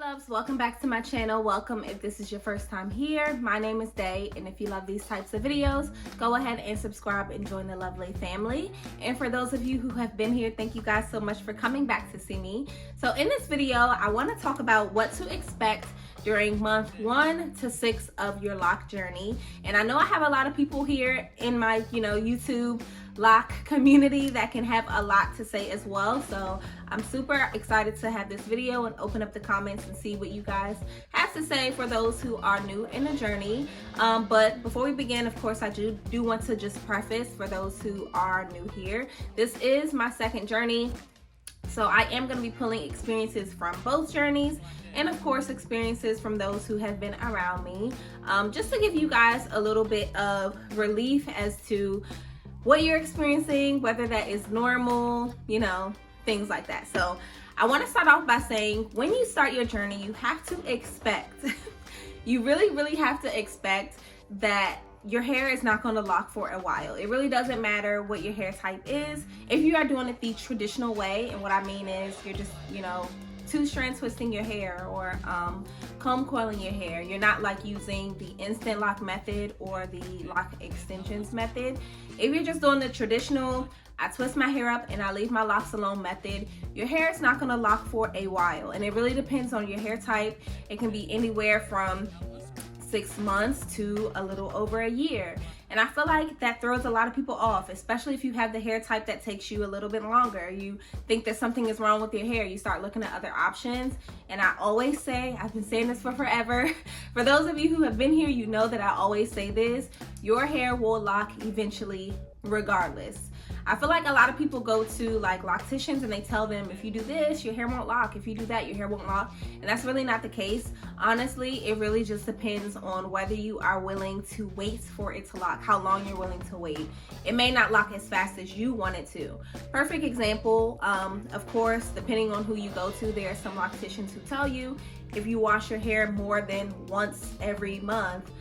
loves, welcome back to my channel. Welcome if this is your first time here. My name is Day, and if you love these types of videos, go ahead and subscribe and join the lovely family. And for those of you who have been here, thank you guys so much for coming back to see me. So in this video, I want to talk about what to expect during month 1 to 6 of your loc journey. And I know I have a lot of people here in my YouTube loc community that can have a lot to say as well. So I'm super excited to have this video and open up the comments and see what you guys have to say for those who are new in the journey. But before we begin, of course, I do want to just preface for those who are new here. This is my second journey. So I am going to be pulling experiences from both journeys and of course experiences from those who have been around me, just to give you guys a little bit of relief as to what you're experiencing, whether that is normal, things like that. So I want to start off by saying when you start your journey, you have to expect, you really have to expect that your hair is not going to lock for a while. It really doesn't matter what your hair type is. If you are doing it the traditional way, and what I mean is you're just, two-strand twisting your hair or comb coiling your hair. You're not like using the instant lock method or the lock extensions method. If you're just doing the traditional, I twist my hair up and I leave my locks alone method, your hair is not going to lock for a while. And it really depends on your hair type. It can be anywhere from 6 months to a little over a year. And I feel like that throws a lot of people off, especially if you have the hair type that takes you a little bit longer. You think that something is wrong with your hair. You start looking at other options. And I always say, I've been saying this for forever. For those of you who have been here, you know that I always say this. Your hair will lock eventually regardless. I feel like a lot of people go to like locticians and they tell them if you do this, your hair won't lock. If you do that, your hair won't lock. And that's really not the case. Honestly, it really just depends on whether you are willing to wait for it to lock, how long you're willing to wait. It may not lock as fast as you want it to. Perfect example, of course, depending on who you go to, there are some locticians who tell you if you wash your hair more than once every month,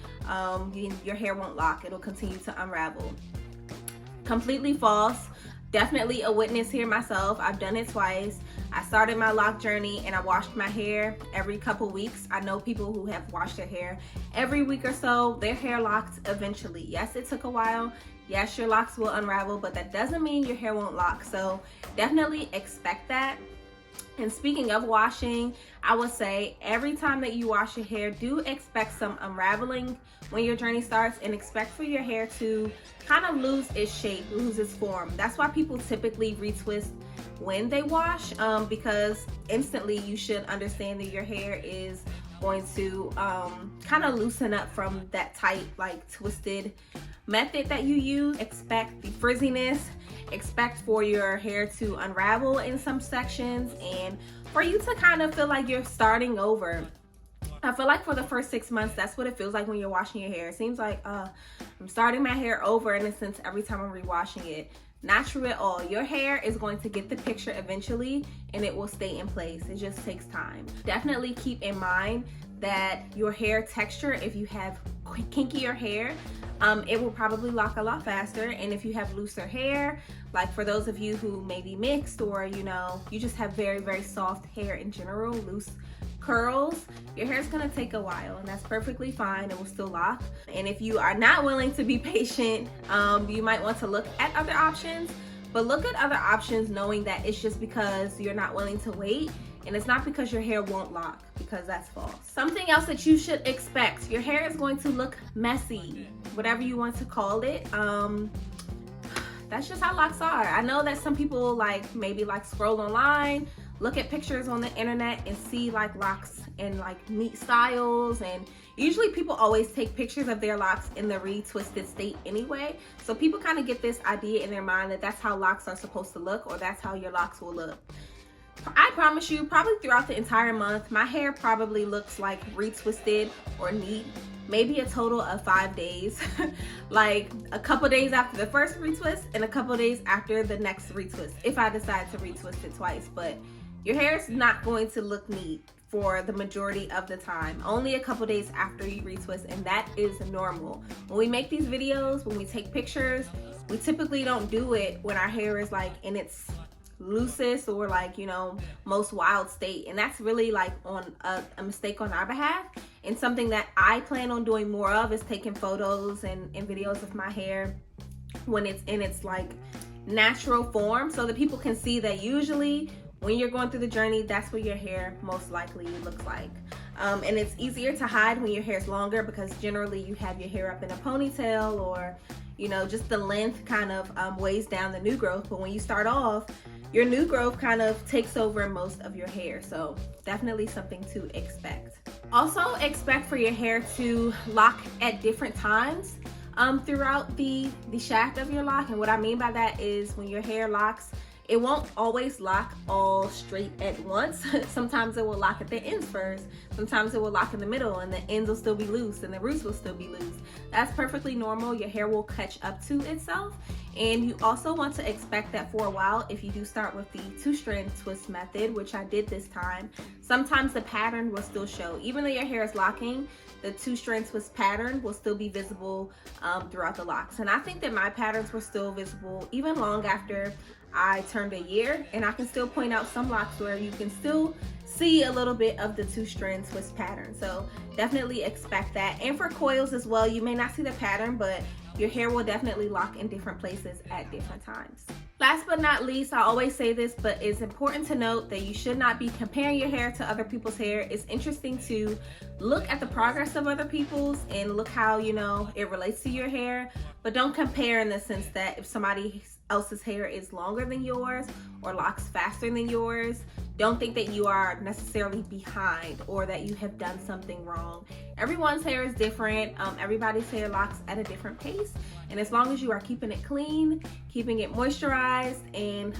your hair won't lock. It'll continue to unravel. Completely false. Definitely a witness here myself. I've done it twice. I started my loc journey and I washed my hair every couple weeks. I know people who have washed their hair every week or so. Their hair locked eventually. Yes, it took a while. Yes, your locks will unravel, but that doesn't mean your hair won't lock. So definitely expect that. And speaking of washing, I would say every time that you wash your hair, do expect some unraveling when your journey starts, and expect for your hair to kind of lose its shape, lose its form. That's why people typically retwist when they wash, because instantly you should understand that your hair is going to kind of loosen up from that tight, like twisted method that you use. Expect the frizziness. Expect for your hair to unravel in some sections and for you to kind of feel like you're starting over. I feel like for the first 6 months, that's what it feels like when you're washing your hair. It seems like I'm starting my hair over in a sense every time I'm rewashing it. Not true at all. Your hair is going to get the picture eventually and it will stay in place. It just takes time. Definitely keep in mind that your hair texture, if you have kinkier hair, it will probably lock a lot faster. And if you have looser hair, like for those of you who may be mixed or you just have very soft hair in general, loose curls, your hair is going to take a while, and that's perfectly fine. It will still lock. And if you are not willing to be patient, you might want to look at other options. But look at other options knowing that it's just because you're not willing to wait, and it's not because your hair won't lock, because that's false. Something else that you should expect, your hair is going to look messy, whatever you want to call it. That's just how locs are. I know that some people maybe scroll online, look at pictures on the internet and see locs in neat styles, and usually people always take pictures of their locs in the retwisted state anyway. So people kind of get this idea in their mind that that's how locs are supposed to look, or that's how your locs will look. I promise you, probably throughout the entire month, my hair probably looks like retwisted or neat, maybe a total of 5 days. Like a couple days after the first retwist and a couple days after the next retwist, if I decide to retwist it twice. But your hair is not going to look neat for the majority of the time. Only a couple days after you retwist, and that is normal. When we make these videos, when we take pictures, we typically don't do it when our hair is in its loosest or like, you know, most wild state. And that's really like on a mistake on our behalf. And something that I plan on doing more of is taking photos and videos of my hair when it's in its like natural form, so that people can see that usually when you're going through the journey, that's what your hair most likely looks like. And it's easier to hide when your hair is longer, because generally you have your hair up in a ponytail, or you know, just the length kind of weighs down the new growth. But when you start off, your new growth kind of takes over most of your hair. So definitely something to expect. Also expect for your hair to lock at different times throughout the shaft of your lock. And what I mean by that is when your hair locks, it won't always lock all straight at once. Sometimes it will lock at the ends first. Sometimes it will lock in the middle, and the ends will still be loose and the roots will still be loose. That's perfectly normal. Your hair will catch up to itself. And you also want to expect that for a while, if you do start with the 2-strand twist method, which I did this time, sometimes the pattern will still show. Even though your hair is locking, the 2-strand twist pattern will still be visible throughout the locks. And I think that my patterns were still visible even long after I turned a year, and I can still point out some locks where you can still see a little bit of the 2-strand twist pattern. So definitely expect that. And for coils as well, you may not see the pattern, but your hair will definitely lock in different places at different times. Last but not least, I always say this, but it's important to note that you should not be comparing your hair to other people's hair. It's interesting to look at the progress of other people's and look how, you know, it relates to your hair, but don't compare in the sense that if somebody else's hair is longer than yours or locks faster than yours, don't think that you are necessarily behind or that you have done something wrong. Everyone's hair is different. Everybody's hair locks at a different pace. And as long as you are keeping it clean, keeping it moisturized, and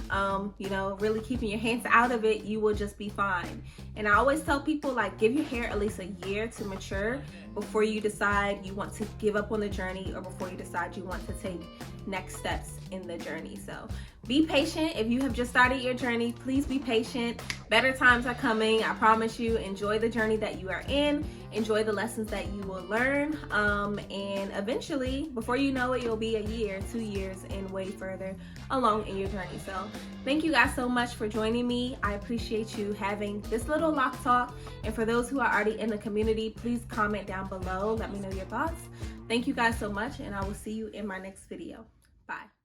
you know, really keeping your hands out of it, you will just be fine. And I always tell people, like, give your hair at least a year to mature before you decide you want to give up on the journey, or before you decide you want to take next steps in the journey. So be patient. If you have just started your journey, please be patient. Better times are coming, I promise you. Enjoy the journey that you are in. Enjoy the lessons that you will learn. And eventually, before you know it, you'll be a year, 2 years, and way further along in your journey. So thank you guys so much for joining me. I appreciate you having this little lock talk. And for those who are already in the community, please comment down below. Let me know your thoughts. Thank you guys so much, and I will see you in my next video. Bye.